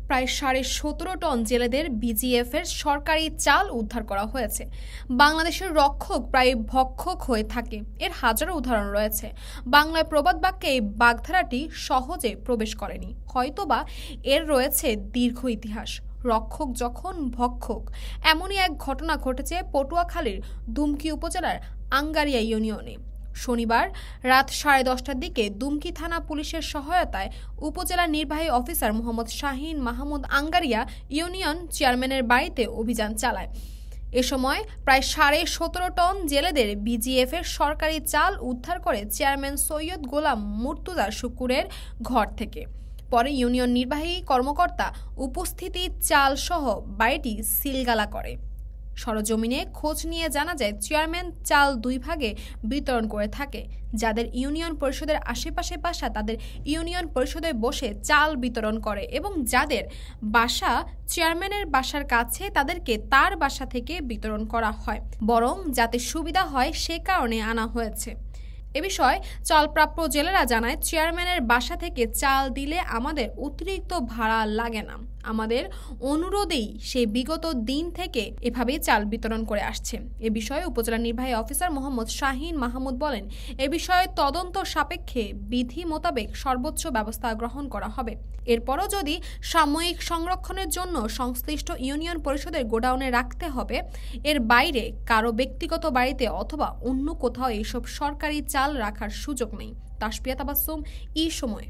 প্রায় 17.5 টন জেলেদের বিজিএফের সরকারি চাল উদ্ধার করা হয়েছে। বাংলাদেশের রক্ষক প্রায় ভক্ষক হয়ে থাকে, এর হাজারো উদাহরণ রয়েছে। বাংলায় প্রবাদ বাক্যে এই বাগধারাটি সহজে প্রবেশ করেনি, হয়তোবা এর রয়েছে দীর্ঘ ইতিহাস। রক্ষক যখন ভক্ষক, এমনই এক ঘটনা ঘটেছে পটুয়াখালীর দুমকি উপজেলার আঙ্গারিয়া ইউনিয়নে। শনিবার রাত 10:30টার দিকে দুমকি থানা পুলিশের সহায়তায় উপজেলা নির্বাহী অফিসার মোহাম্মদ শাহিন মাহমুদ আঙ্গারিয়া ইউনিয়ন চেয়ারম্যানের বাড়িতে অভিযান চালায়। এ সময় প্রায় 17.5 টন জেলেদের বিজিএফের সরকারি চাল উদ্ধার করে চেয়ারম্যান সৈয়দ গোলাম মুর্তুজা শুকুরের ঘর থেকে। পরে ইউনিয়ন নির্বাহী কর্মকর্তা উপস্থিতি চাল সহ বাড়িটি সিলগালা করে। সরজমিনে খোঁজ নিয়ে জানা যায়, চেয়ারম্যান চাল 2 ভাগে বিতরণ করে থাকে। যাদের ইউনিয়ন পরিষদের আশেপাশে বাসা তাদের ইউনিয়ন পরিষদে বসে চাল বিতরণ করে এবং যাদের বাসা চেয়ারম্যানের বাসার কাছে তাদেরকে তার বাসা থেকে বিতরণ করা হয়, বরং যাতে সুবিধা হয় সে কারণে আনা হয়েছে। এ বিষয়ে চালপ্রাপ্য জেলেরা জানায়, চেয়ারম্যানের বাসা থেকে চাল দিলে আমাদের অতিরিক্ত ভাড়া লাগে না। আমাদের অনুরোধেই সে বিগত দিন থেকে এভাবেই চাল বিতরণ করে আসছে। এ বিষয়ে উপজেলা নির্বাহী অফিসার মোহাম্মদ শাহিন মাহমুদ বলেন, এ বিষয়ে তদন্ত সাপেক্ষে বিধি মোতাবেক সর্বোচ্চ ব্যবস্থা গ্রহণ করা হবে। এরপরও যদি সাময়িক সংরক্ষণের জন্য সংশ্লিষ্ট ইউনিয়ন পরিষদের গোডাউনে রাখতে হবে, এর বাইরে কারো ব্যক্তিগত বাড়িতে অথবা অন্য কোথাও এইসব সরকারি চাল রাখার সুযোগ নেই। তাসপিয়া তাবাসসুম, সময়।